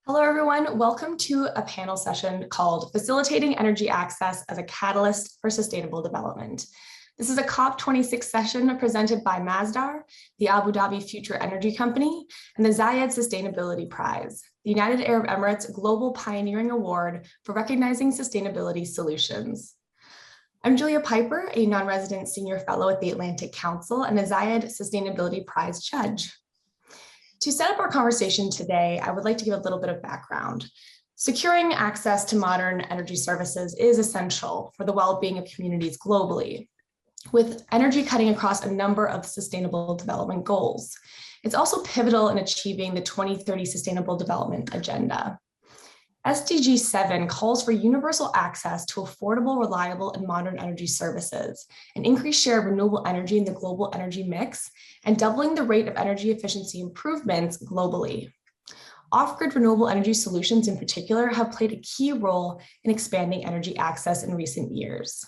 Hello, everyone. Welcome to a panel session called Facilitating Energy Access as a Catalyst for Sustainable Development. This is a COP26 session presented by Masdar, the Abu Dhabi Future Energy Company, and the Zayed Sustainability Prize, the United Arab Emirates Global Pioneering Award for recognizing sustainability solutions. I'm Julia Piper, a non-resident senior fellow at the Atlantic Council and a Zayed Sustainability Prize judge. To set up our conversation today, I would like to give a little bit of background. Securing access to modern energy services is essential for the well-being of communities globally, with energy cutting across a number of sustainable development goals. It's also pivotal in achieving the 2030 Sustainable Development Agenda. SDG 7 calls for universal access to affordable, reliable, and modern energy services, an increased share of renewable energy in the global energy mix, and doubling the rate of energy efficiency improvements globally. Off-grid renewable energy solutions in particular have played a key role in expanding energy access in recent years.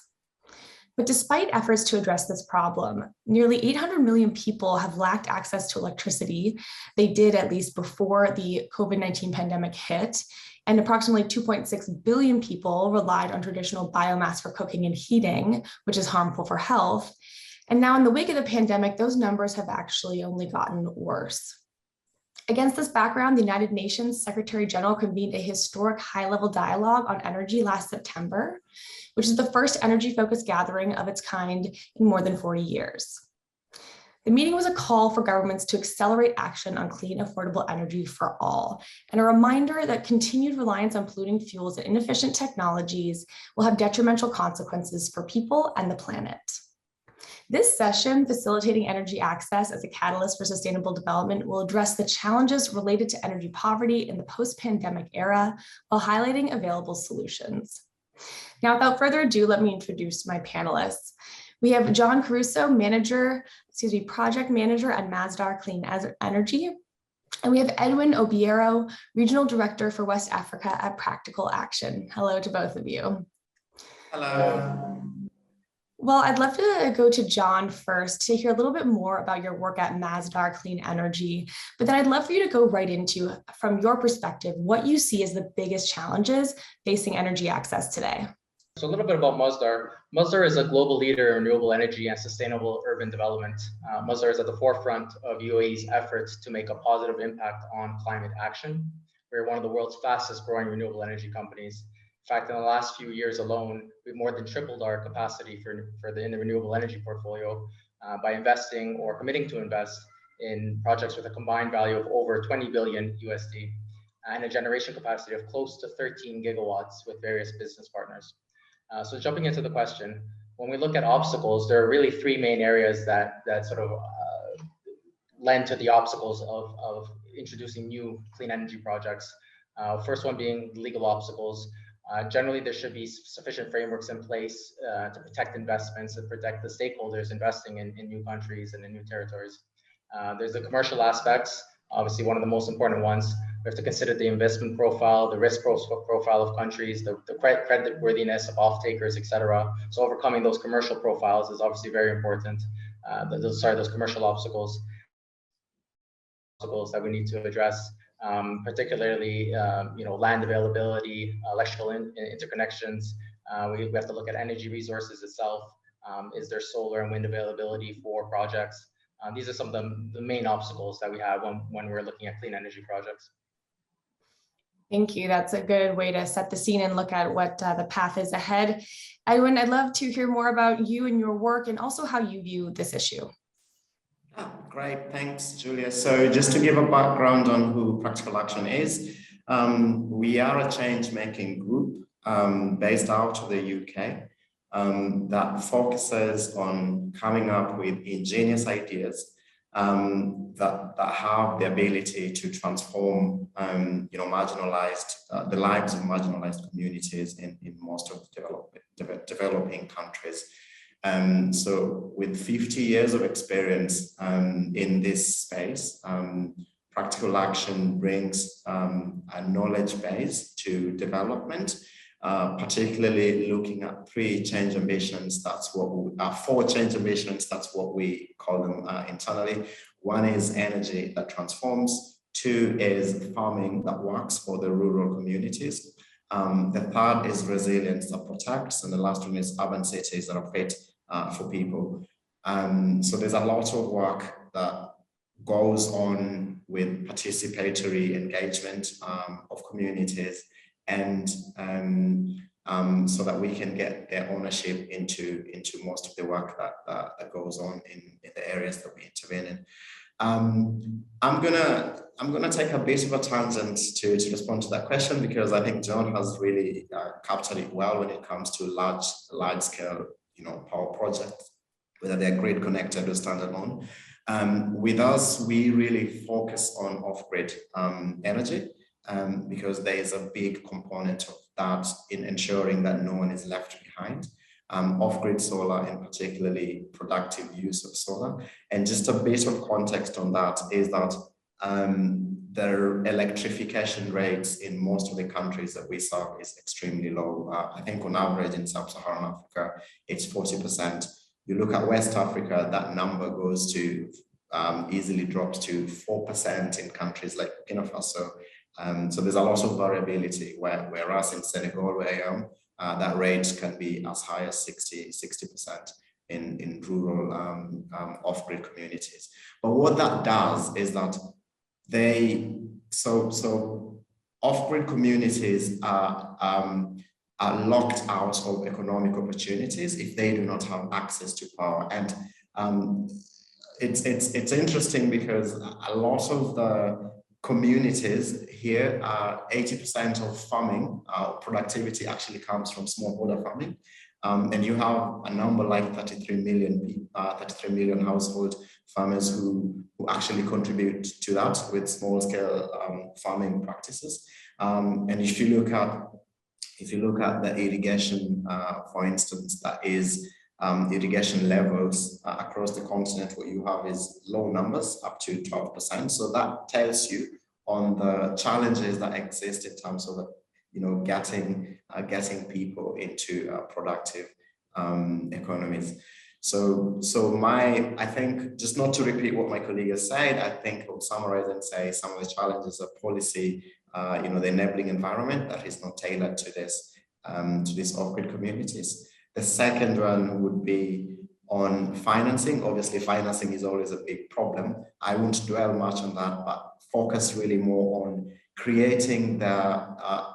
But despite efforts to address this problem, nearly 800 million people have lacked access to electricity. They did at least before the COVID-19 pandemic hit, and approximately 2.6 billion people relied on traditional biomass for cooking and heating, which is harmful for health. And now in the wake of the pandemic, those numbers have actually only gotten worse. Against this background, the United Nations Secretary General convened a historic high-level dialogue on energy last September, which is the first energy-focused gathering of its kind in more than 40 years. The meeting was a call for governments to accelerate action on clean, affordable energy for all, and a reminder that continued reliance on polluting fuels and inefficient technologies will have detrimental consequences for people and the planet. This session, Facilitating Energy Access as a Catalyst for Sustainable Development, will address the challenges related to energy poverty in the post-pandemic era while highlighting available solutions. Now, without further ado, let me introduce my panelists. We have John Caruso, Project Manager at Masdar Clean Energy. And we have Edwin Obiero, Regional Director for West Africa at Practical Action. Hello to both of you. Hello. Well, I'd love to go to John first to hear a little bit more about your work at Masdar Clean Energy, but then I'd love for you to go right into, from your perspective, what you see as the biggest challenges facing energy access today. So a little bit about Masdar. Masdar is a global leader in renewable energy and sustainable urban development. Masdar is at the forefront of UAE's efforts to make a positive impact on climate action. We're one of the world's fastest growing renewable energy companies. In fact, in the last few years alone, we've more than tripled our capacity in the renewable energy portfolio by investing or committing to invest in projects with a combined value of over 20 billion USD and a generation capacity of close to 13 gigawatts with various business partners. So jumping into the question, when we look at obstacles, there are really three main areas that sort of lend to the obstacles of introducing new clean energy projects. First one being legal obstacles. Generally, there should be sufficient frameworks in place to protect investments and protect the stakeholders investing in new countries and in new territories. There's the commercial aspects, obviously one of the most important ones. We have to consider the investment profile, the risk profile of countries, the credit worthiness of off-takers, etc. So overcoming those commercial profiles is obviously very important. Those commercial obstacles that we need to address. Particularly, land availability, electrical interconnections. We have to look at energy resources itself. Is there solar and wind availability for projects? These are some of the main obstacles that we have when we're looking at clean energy projects. Thank you. That's a good way to set the scene and look at what the path is ahead. Edwin, I'd love to hear more about you and your work and also how you view this issue. Oh, great, thanks, Julia. So just to give a background on who Practical Action is, we are a change-making group based out of the UK that focuses on coming up with ingenious ideas that have the ability to transform, marginalized, the lives of marginalized communities in most of the developing countries. So with 50 years of experience in this space, Practical Action brings a knowledge base to development, particularly looking at four change ambitions. That's what we call them internally. One is energy that transforms. 2 is farming that works for the rural communities. The 3rd is resilience that protects, and the last one is urban cities that are fit for people. So there's a lot of work that goes on with participatory engagement of communities, and so that we can get their ownership into most of the work that goes on in the areas that we intervene in. I'm gonna take a bit of a tangent to respond to that question, because I think John has really captured it well when it comes to large scale, power projects, whether they're grid connected or standalone. With us, we really focus on off-grid energy, because there is a big component of that in ensuring that no one is left behind. Off-grid solar and particularly productive use of solar. And just a bit of context on that is that the electrification rates in most of the countries that we serve is extremely low. I think on average in Sub-Saharan Africa, it's 40%. You look at West Africa, that number goes to easily drops to 4% in countries like Burkina Faso. So there's a lot of variability, whereas in Senegal, where I am, that rate can be as high as 60% in rural off-grid communities. But what that does is that so off-grid communities are locked out of economic opportunities if they do not have access to power. And it's interesting because a lot of the communities here, 80% of farming productivity actually comes from smallholder farming, and you have a number like 33 million household farmers who actually contribute to that with small scale farming practices. And if you look at the irrigation, for instance, that is irrigation levels across the continent, what you have is low numbers, up to 12%. So that tells you on the challenges that exist in terms of getting people into productive economies. So I think, just not to repeat what my colleague has said, I think I would summarize and say some of the challenges of policy, the enabling environment that is not tailored to these off-grid communities. The second one would be on financing. Obviously, financing is always a big problem. I won't dwell much on that, but focus really more on creating the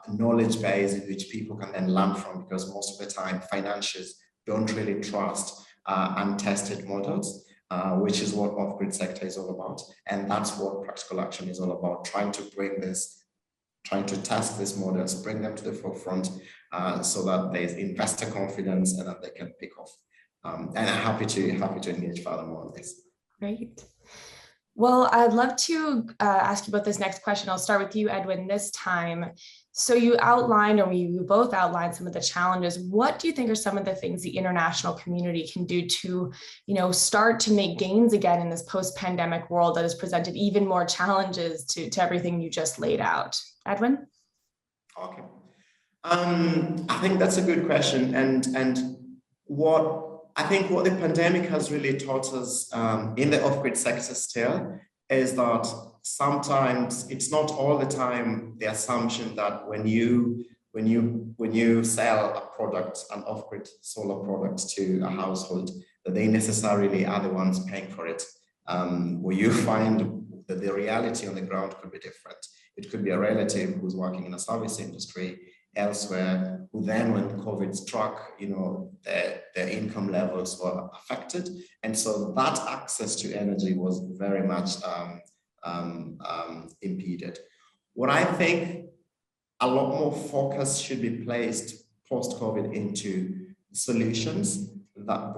knowledge base in which people can then learn from, because most of the time financiers don't really trust untested models, which is what off-grid sector is all about. And that's what practical action is all about, trying to test these models, bring them to the forefront so that there's investor confidence and that they can pick off. And I'm happy to engage furthermore on this. Great. Well, I'd love to ask you about this next question. I'll start with you, Edwin, this time. So you outlined, or you both outlined, some of the challenges. What do you think are some of the things the international community can do to, start to make gains again in this post-pandemic world that has presented even more challenges to everything you just laid out? Edwin? Okay. I think that's a good question. And what the pandemic has really taught us in the off-grid sector still is that sometimes it's not all the time the assumption that when you sell a product, an off-grid solar product to a household, that they necessarily are the ones paying for it. Where you find that the reality on the ground could be different. It could be a relative who's working in a service industry elsewhere, who then, when COVID struck, their income levels were affected. And so that access to energy was very much impeded. What I think a lot more focus should be placed post-COVID into solutions that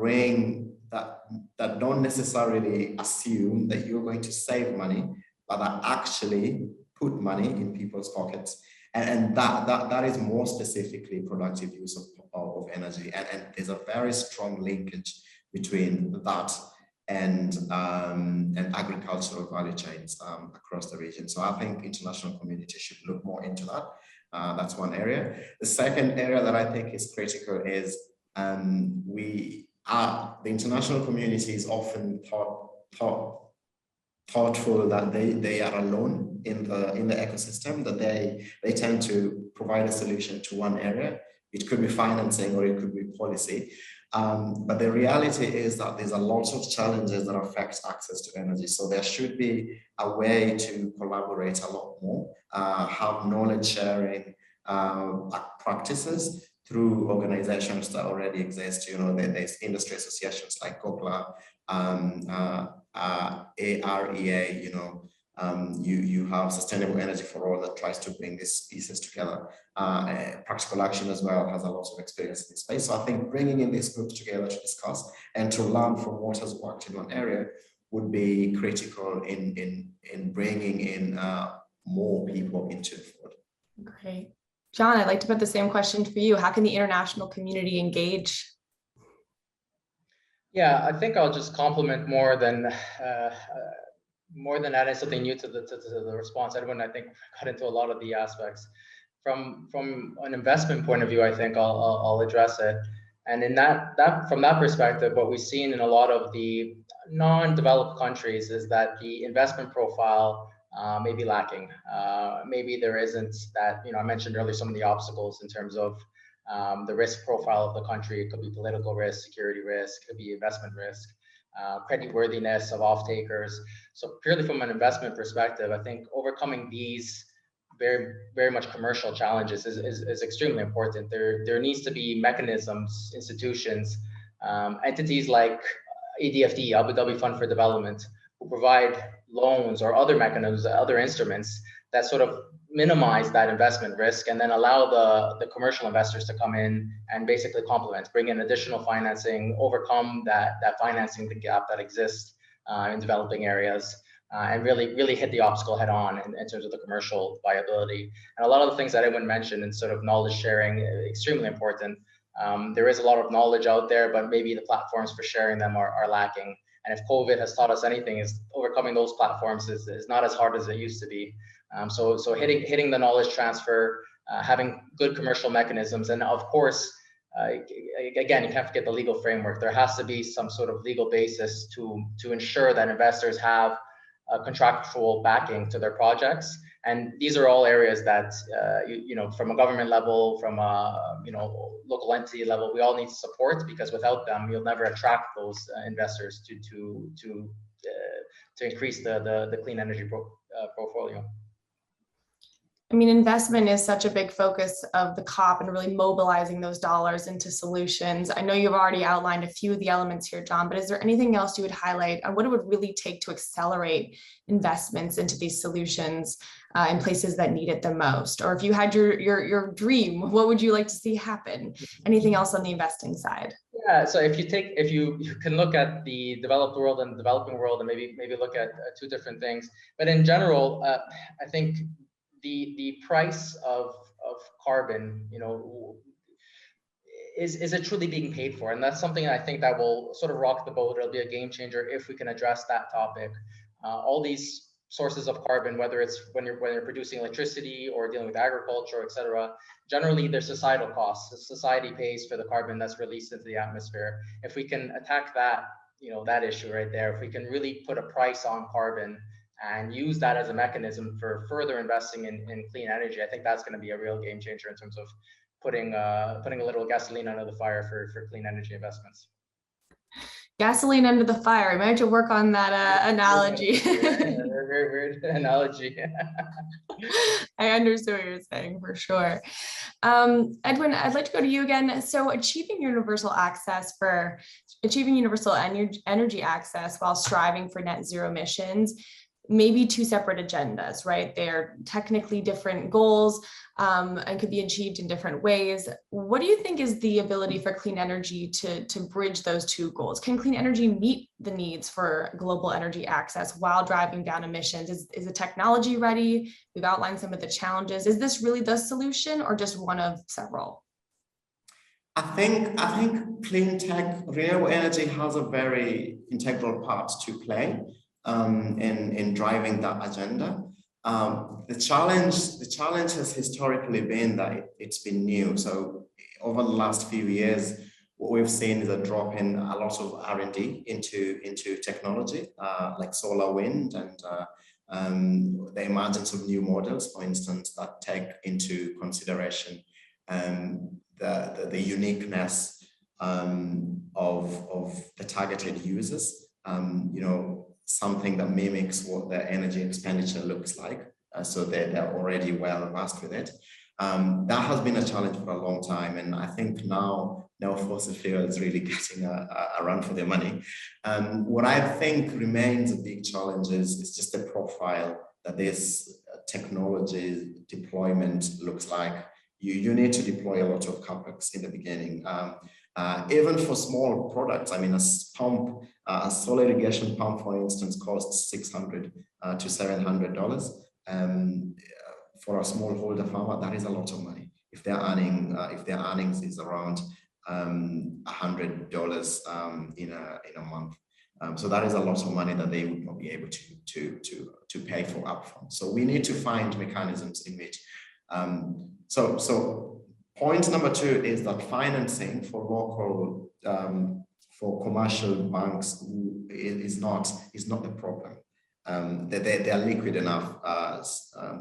that don't necessarily assume that you're going to save money, but that actually put money in people's pockets. And that is more specifically productive use of energy. And there's a very strong linkage between that and agricultural value chains across the region. So I think international community should look more into that. That's one area. The second area that I think is critical is the international community is often thought thoughtful that they are alone in the ecosystem, that they tend to provide a solution to one area. It could be financing or it could be policy. But the reality is that there's a lot of challenges that affect access to energy. So there should be a way to collaborate a lot more, have knowledge sharing practices through organizations that already exist. You know, there's industry associations like COPLA, AREA, you know, you have Sustainable Energy for All that tries to bring these pieces together. Practical Action as well has a lot of experience in this space. So I think bringing in these groups together to discuss and to learn from what has worked in one area would be critical in bringing in more people into the field. Great. John, I'd like to put the same question for you. How can the international community engage? Yeah, I think I'll just compliment more than adding something new to the response. Edwin, I think, got into a lot of the aspects. From an investment point of view, I think I'll address it. And in from that perspective, what we've seen in a lot of the non-developed countries is that the investment profile may be lacking. Maybe there isn't that, you know, I mentioned earlier some of the obstacles in terms of the risk profile of the country. It could be political risk, security risk, it could be investment risk, creditworthiness of off-takers. So purely from an investment perspective, I think overcoming these very, very much commercial challenges is extremely important. There needs to be mechanisms, institutions, entities like ADFD, Abu Dhabi Fund for Development, who provide loans or other mechanisms, other instruments that sort of minimize that investment risk and then allow the commercial investors to come in and basically complement, bring in additional financing, overcome that financing gap that exists in developing areas. And really hit the obstacle head on in terms of the commercial viability. And a lot of the things that Edwin mentioned in sort of knowledge sharing, extremely important. There is a lot of knowledge out there, but maybe the platforms for sharing them are lacking. And if COVID has taught us anything, is overcoming those platforms is not as hard as it used to be. So hitting the knowledge transfer, having good commercial mechanisms, and of course, again, you can't forget the legal framework. There has to be some sort of legal basis to ensure that investors have contractual backing to their projects. And these are all areas that, you know, from a government level, from a, you know, local entity level, we all need to support, because without them, you'll never attract those investors to increase the clean energy portfolio. I mean, investment is such a big focus of the COP and really mobilizing those dollars into solutions. I know you've already outlined a few of the elements here, John, but is there anything else you would highlight on what it would really take to accelerate investments into these solutions in places that need it the most? Or if you had your dream, what would you like to see happen? Anything else on the investing side? Yeah, so if you can look at the developed world and the developing world and maybe look at two different things. But in general, I think the price of carbon, you know, is it truly being paid for? And that's something I think that will sort of rock the boat. It'll be a game changer if we can address that topic. All these sources of carbon, whether it's when you're producing electricity or dealing with agriculture, et cetera, generally there's societal costs. Society pays for the carbon that's released into the atmosphere. If we can attack that, you know, that issue right there, if we can really put a price on carbon and use that as a mechanism for further investing in clean energy, I think that's going to be a real game changer in terms of putting a little gasoline under the fire for clean energy investments. Gasoline under the fire. I might have to work on that analogy. Very weird analogy. I understand what you're saying for sure. Edwin, I'd like to go to you again. So achieving universal energy access while striving for net zero emissions, maybe two separate agendas, right? They're technically different goals and could be achieved in different ways. What do you think is the ability for clean energy to bridge those two goals? Can clean energy meet the needs for global energy access while driving down emissions? Is the technology ready? We've outlined some of the challenges. Is this really the solution or just one of several? I think clean tech, renewable energy has a very integral part to play in driving that agenda. The challenge has historically been that it's been new. So over the last few years, what we've seen is a drop in a lot of R&D into technology like solar, wind, and the emergence of new models, for instance, that take into consideration the uniqueness of the targeted users. Something that mimics what their energy expenditure looks like. So they're already well versed with it. That has been a challenge for a long time, and I think now fossil fuel is really getting a run for their money. What I think remains a big challenge is just the profile that this technology deployment looks like. You need to deploy a lot of capex in the beginning. Even for small products, I mean, a solar irrigation pump, for instance, costs $600 to $700. For a smallholder farmer, that is a lot of money. If their earnings is around $100 in a month, so that is a lot of money that they would not be able to pay for upfront. So we need to find mechanisms in which. So point number 2 is that financing for local for commercial banks is not the problem. They are liquid enough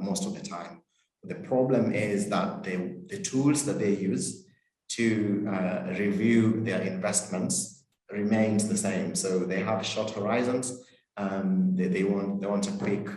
most of the time. The problem is that the tools that they use to review their investments remains the same. So they have short horizons. They want a quick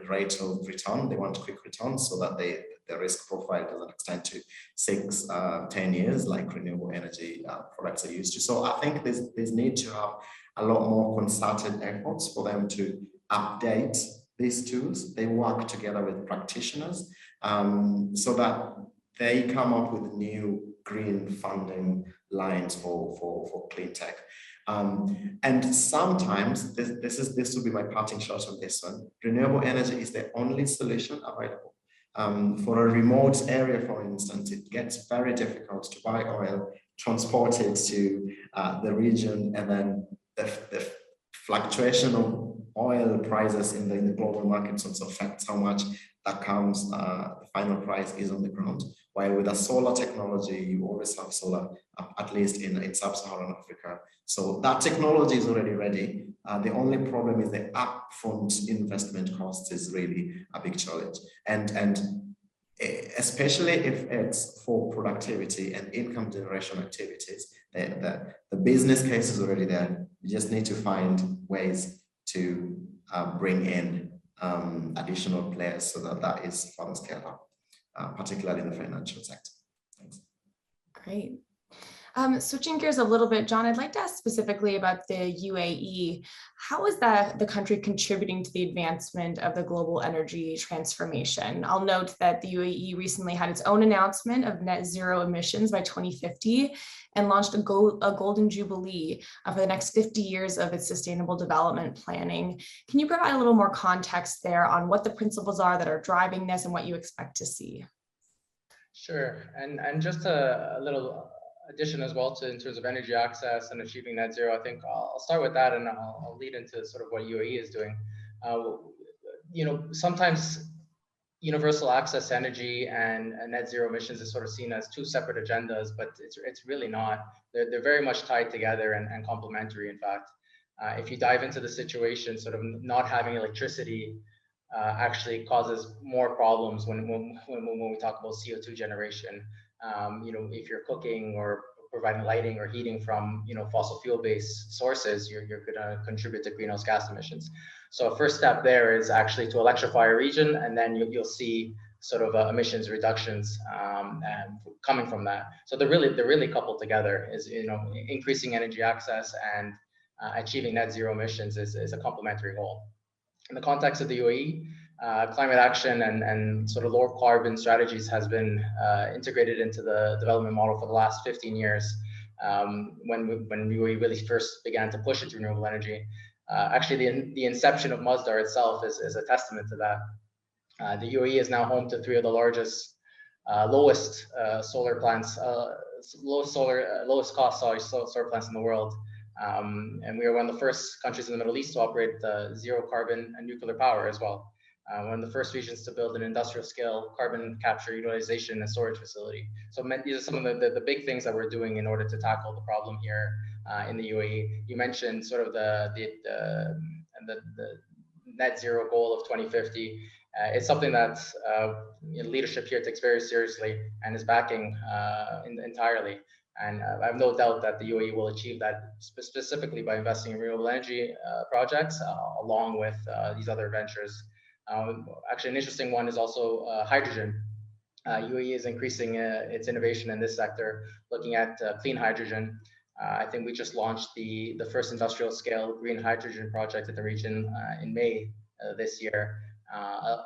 rate of return. They want quick returns so that the risk profile doesn't extend to 6-10 years like renewable energy products are used to. So I think there's need to have a lot more concerted efforts for them to update these tools. They work together with practitioners so that they come up with new green funding lines for clean tech. And sometimes this will be my parting shot on this one. Renewable energy is the only solution available. For a remote area, for instance, it gets very difficult to buy oil, transport it to the region, and then the fluctuation of oil prices in the global markets also affects how much that comes, the final price is on the ground. While with a solar technology, you always have solar, at least in sub-Saharan Africa. So that technology is already ready. The only problem is the upfront investment cost is really a big challenge. And especially if it's for productivity and income generation activities, the business case is already there. You just need to find ways to bring in additional players so that is further scaled up, particularly in the financial sector. Thanks. Great. Switching gears a little bit, John, I'd like to ask specifically about the UAE. How is the country contributing to the advancement of the global energy transformation? I'll note that the UAE recently had its own announcement of net zero emissions by 2050 and launched a golden jubilee for the next 50 years of its sustainable development planning. Can you provide a little more context there on what the principles are that are driving this and what you expect to see? Sure, and just a little addition as well to in terms of energy access and achieving net zero. I think I'll start with that, and I'll lead into sort of what UAE is doing. Sometimes universal access to energy and net zero emissions is sort of seen as two separate agendas, but it's really not. They're very much tied together and complementary. In fact, if you dive into the situation, sort of not having electricity actually causes more problems when we talk about CO2 generation. If you're cooking or providing lighting or heating from fossil fuel-based sources, you're going to contribute to greenhouse gas emissions. So a first step there is actually to electrify a region, and then you'll see sort of emissions reductions coming from that. So they're really coupled together. Is increasing energy access and achieving net zero emissions is a complementary goal. In the context of the UAE, climate action and sort of lower carbon strategies has been integrated into the development model for the last 15 years. When UAE really first began to push into renewable energy, actually the inception of Masdar itself is a testament to that. The UAE is now home to 3 of the largest, lowest solar plants, lowest cost solar plants in the world. And we are one of the first countries in the Middle East to operate zero carbon and nuclear power as well. one of the first regions to build an industrial scale carbon capture, utilization, and storage facility. So these are some of the big things that we're doing in order to tackle the problem here in the UAE. You mentioned sort of the net zero goal of 2050. It's something that leadership here takes very seriously and is backing entirely. And I have no doubt that the UAE will achieve that specifically by investing in renewable energy projects along with these other ventures. Actually, an interesting one is also hydrogen. UAE is increasing its innovation in this sector, looking at clean hydrogen. I think we just launched the first industrial scale green hydrogen project in the region in May this year,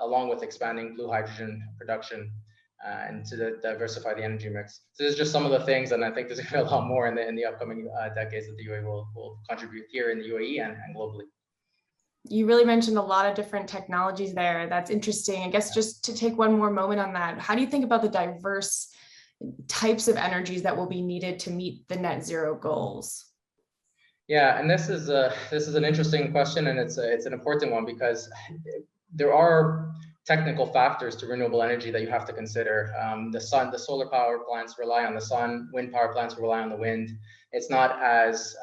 along with expanding blue hydrogen production and to diversify the energy mix. So this is just some of the things, and I think there's going to be a lot more in the upcoming decades that the UAE will contribute here in the UAE and globally. You really mentioned a lot of different technologies there. That's interesting. I guess just to take one more moment on that, how do you think about the diverse types of energies that will be needed to meet the net zero goals? Yeah, and this is an interesting question, and it's an important one because there are technical factors to renewable energy that you have to consider. The solar power plants rely on the sun, wind power plants rely on the wind. It's not as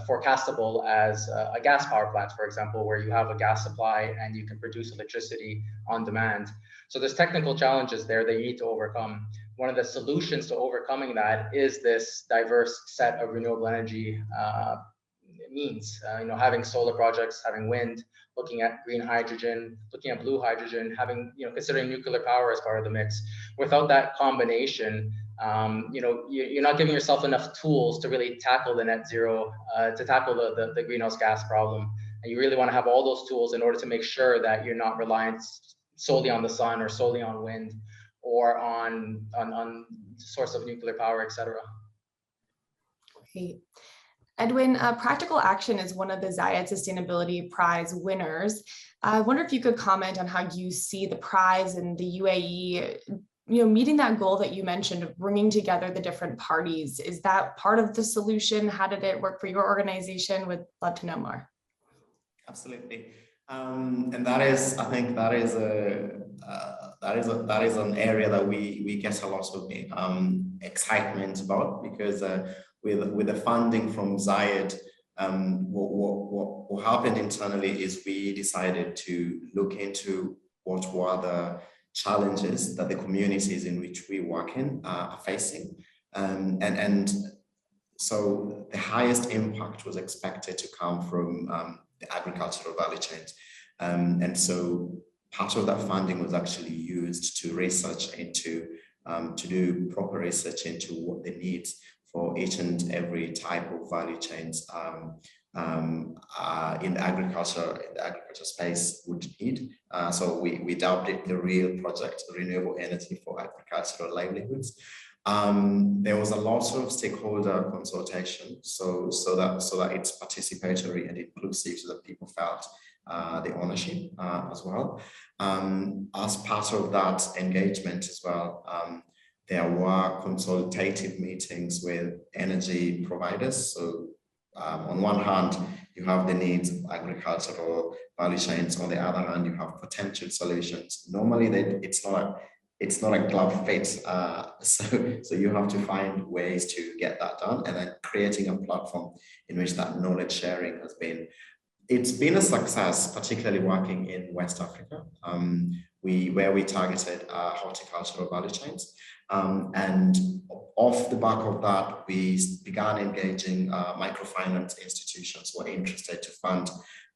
forecastable as a gas power plant, for example, where you have a gas supply and you can produce electricity on demand. So there's technical challenges there that you need to overcome. One of the solutions to overcoming that is this diverse set of renewable energy means, having solar projects, having wind, looking at green hydrogen, looking at blue hydrogen, having, considering nuclear power as part of the mix. Without that combination, you're not giving yourself enough tools to really tackle the net zero, to tackle the greenhouse gas problem. And you really want to have all those tools in order to make sure that you're not reliant solely on the sun or solely on wind or on source of nuclear power, etc. Great. Edwin, Practical Action is one of the Zayed Sustainability Prize winners. I wonder if you could comment on how you see the prize in the UAE, meeting that goal that you mentioned of bringing together the different parties. Is that part of the solution? How did it work for your organization? Would love to know more. Absolutely. And that is, I think that is an area that we get a lot of excitement about, because with the funding from Zayed, what happened internally is we decided to look into what were the challenges that the communities in which we work in are facing, and so the highest impact was expected to come from the agricultural value chains, and so part of that funding was actually used to research into to do proper research into what the needs for each and every type of value chains in the agriculture space would need. So we dubbed it the REAL project, Renewable Energy for Agricultural Livelihoods. There was a lot of stakeholder consultation, so that it's participatory and inclusive, so that people felt the ownership as well. As part of that engagement as well, there were consultative meetings with energy providers. So on one hand, you have the needs of agricultural value chains. On the other hand, you have potential solutions. Normally, it's not a glove fit. So you have to find ways to get that done, and then creating a platform in which that knowledge sharing has been. It's been a success, particularly working in West Africa, where we targeted horticultural value chains. And off the back of that, we began engaging microfinance institutions who are interested to fund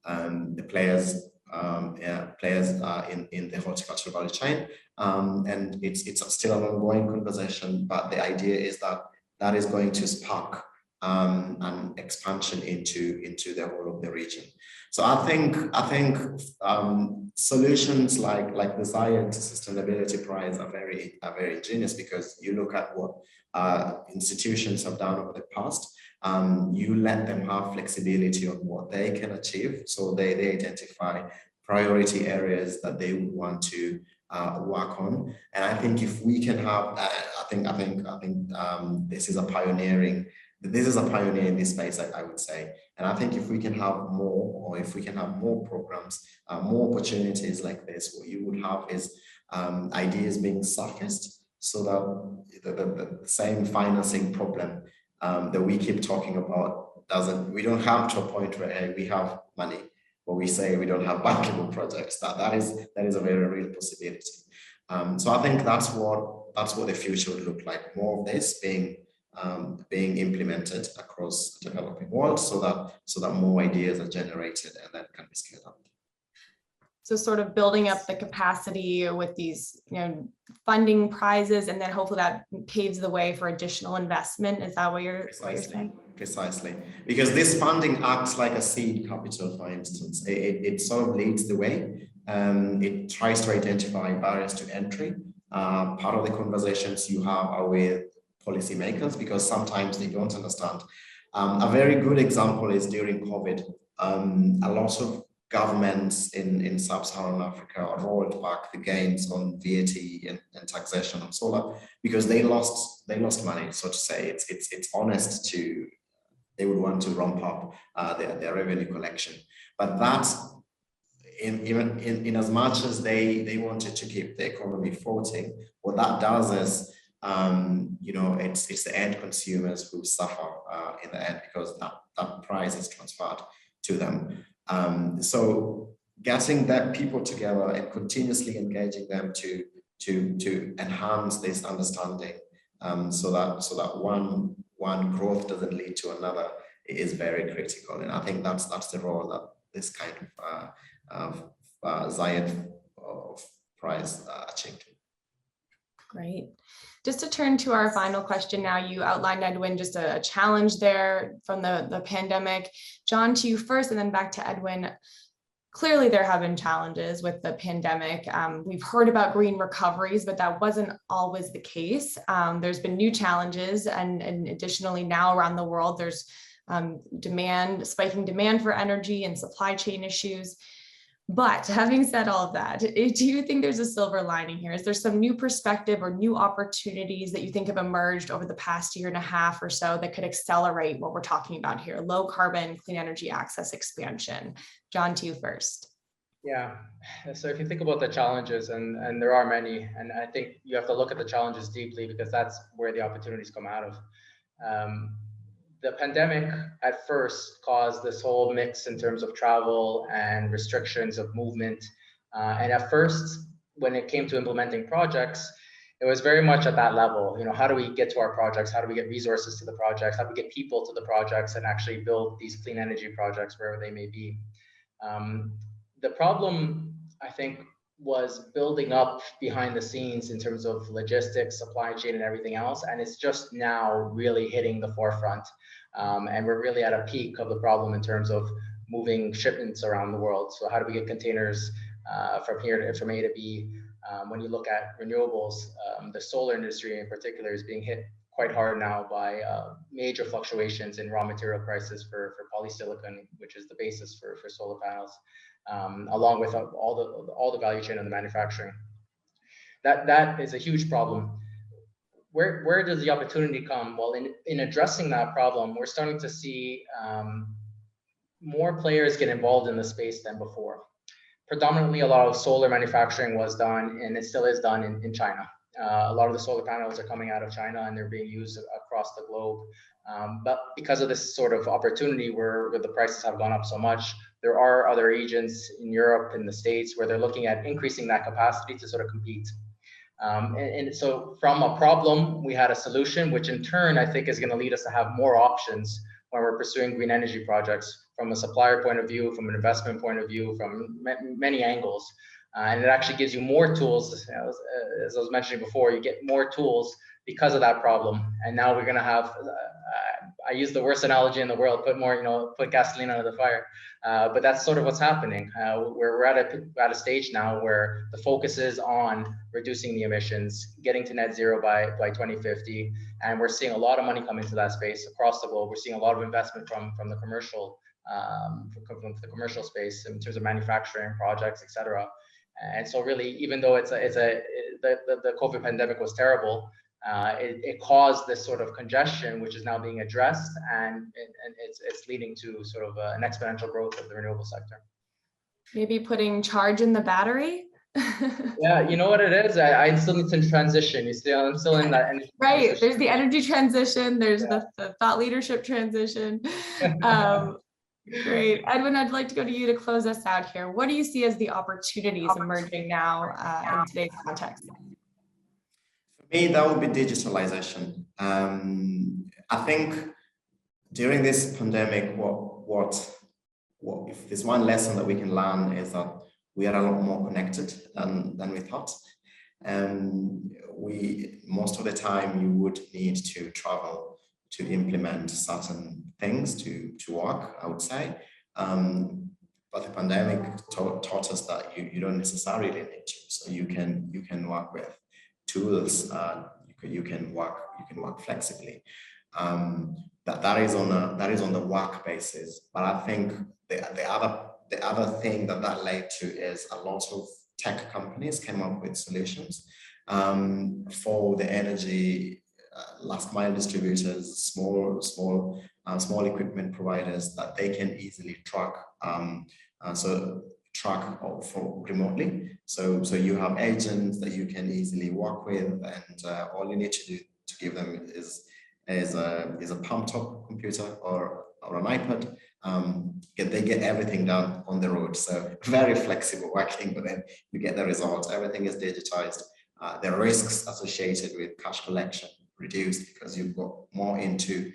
the players in the horticultural value chain. And it's still an ongoing conversation, but the idea is that is going to spark an expansion into the whole of the region. So I think solutions like the Zayed Sustainability Prize are very ingenious, because you look at what institutions have done over the past. You let them have flexibility on what they can achieve, so they identify priority areas that they would want to work on. And I think if we can have, I think this is a pioneer in this space, I would say. And I think if we can have more, or if we can have more programs, more opportunities like this, what you would have is ideas being surfaced, so that the same financing problem that we keep talking about we don't have to a point where, hey, we have money, but we say we don't have bankable projects. That is a very real possibility. So I think that's what the future would look like. More of this being implemented across the developing world, so that more ideas are generated and then can be scaled up. So sort of building up the capacity with these, funding prizes, and then hopefully that paves the way for additional investment. Is that what you're saying? Precisely, because this funding acts like a seed capital, for instance. It sort of leads the way. It tries to identify barriers to entry. Part of the conversations you have are with policymakers, because sometimes they don't understand. A very good example is during COVID. A lot of governments in sub-Saharan Africa rolled back the gains on VAT and taxation on solar, because they lost money, so to say. It's honest they would want to ramp up their revenue collection, but that's in as much as they wanted to keep the economy floating. What that does is it's the end consumers who suffer in the end, because that price is transferred to them. So getting that people together and continuously engaging them to enhance this understanding, so that one growth doesn't lead to another, is very critical. And I think that's the role that this kind of Zayed prize achieved. Great. Just to turn to our final question now, you outlined, Edwin, just a challenge there from the pandemic. John, to you first, and then back to Edwin. Clearly, there have been challenges with the pandemic. We've heard about green recoveries, but that wasn't always the case. There's been new challenges, and additionally now around the world, there's spiking demand for energy and supply chain issues. But having said all of that, do you think there's a silver lining here? Is there some new perspective or new opportunities that you think have emerged over the past year and a half or so that could accelerate what we're talking about here, low carbon, clean energy access expansion? John, to you first. Yeah, so if you think about the challenges, and there are many, and I think you have to look at the challenges deeply, because that's where the opportunities come out of. The pandemic at first caused this whole mix in terms of travel and restrictions of movement. And at first, when it came to implementing projects, it was very much at that level. How do we get to our projects? How do we get resources to the projects? How do we get people to the projects and actually build these clean energy projects wherever they may be? The problem, I think, was building up behind the scenes in terms of logistics, supply chain, and everything else. And it's just now really hitting the forefront. And we're really at a peak of the problem in terms of moving shipments around the world. So how do we get containers from A to B? When you look at renewables, the solar industry in particular is being hit quite hard now by major fluctuations in raw material prices for polysilicon, which is the basis for solar panels, along with all the value chain of the manufacturing. That is a huge problem. Where does the opportunity come? Well, in addressing that problem, we're starting to see more players get involved in the space than before. Predominantly, a lot of solar manufacturing was done, and it still is done in China. A lot of the solar panels are coming out of China, and they're being used across the globe. But because of this sort of opportunity where the prices have gone up so much, there are other regions in Europe and the States where they're looking at increasing that capacity to sort of compete. And so from a problem, we had a solution, which in turn, I think is going to lead us to have more options when we're pursuing green energy projects from a supplier point of view, from an investment point of view, from many angles. And it actually gives you more tools. As I was mentioning before, you get more tools because of that problem. And now we're going to have, I use the worst analogy in the world, put gasoline under the fire. But that's sort of what's happening. We're at a stage now where the focus is on reducing the emissions, getting to net zero by 2050. And we're seeing a lot of money come into that space across the globe. We're seeing a lot of investment from the commercial space in terms of manufacturing projects, et cetera. And so really, even though the COVID pandemic was terrible, it caused this sort of congestion, which is now being addressed, and it's leading to sort of an exponential growth of the renewable sector. Maybe putting charge in the battery. Yeah, you know what it is? I still need to transition. I'm still in that energy Right. transition. There's the energy transition. There's the thought leadership transition. Great. Edwin, I'd like to go to you to close us out here. What do you see as the opportunities emerging now in today's context? For me, that would be digitalization. I think during this pandemic, what if there's one lesson that we can learn is that we are a lot more connected than we thought. Most of the time you would need to travel to implement certain things to work, I would say. But the pandemic taught us that you don't necessarily need to. So you can work with tools. You can work flexibly. That is on the work basis. But I think the other thing that led to is a lot of tech companies came up with solutions for the energy last mile distributors, small equipment providers that they can easily track. Track for remotely. So you have agents that you can easily work with, and all you need to do to give them is a palm top computer or an iPad. They get everything done on the road. So very flexible working, but then you get the results. Everything is digitized. The risks associated with cash collection reduced because you've got more into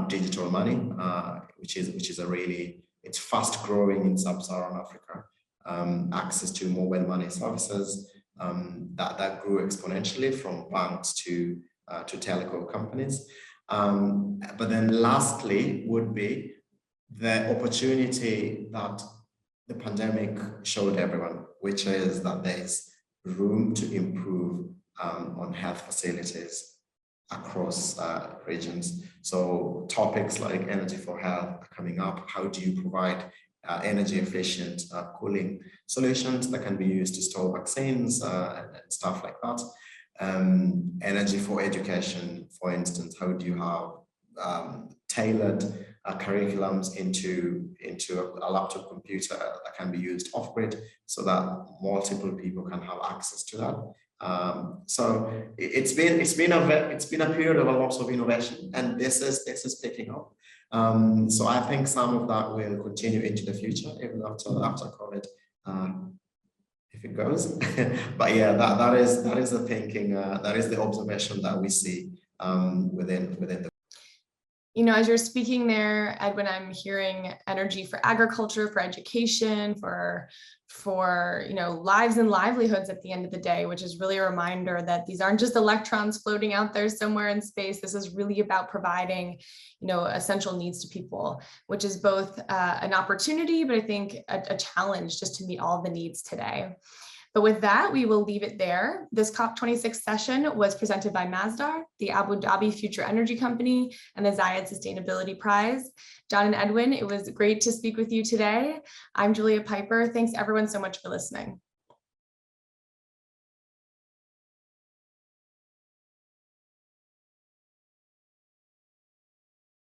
digital money, which is it's fast growing in sub-Saharan Africa. Access to mobile money services that grew exponentially from banks to telco companies. But then lastly would be the opportunity that the pandemic showed everyone, which is that there's room to improve on health facilities across regions. So topics like energy for health are coming up. How do you provide energy efficient cooling solutions that can be used to store vaccines and stuff like that? Energy for education, for instance, how do you have tailored curriculums into a laptop computer that can be used off-grid so that multiple people can have access to that? So it's been a period of a lot of innovation, and this is picking up. So I think some of that will continue into the future, even after COVID, if it goes. But yeah, that is the thinking. That is the observation that we see within the. You know, as you're speaking there, Edwin, I'm hearing energy for agriculture, for education, for lives and livelihoods at the end of the day, which is really a reminder that these aren't just electrons floating out there somewhere in space. This is really about providing, essential needs to people, which is both an opportunity, but I think a challenge just to meet all the needs today. But with that, we will leave it there. This COP26 session was presented by Masdar, the Abu Dhabi Future Energy Company, and the Zayed Sustainability Prize. John and Edwin, it was great to speak with you today. I'm Julia Piper. Thanks everyone so much for listening.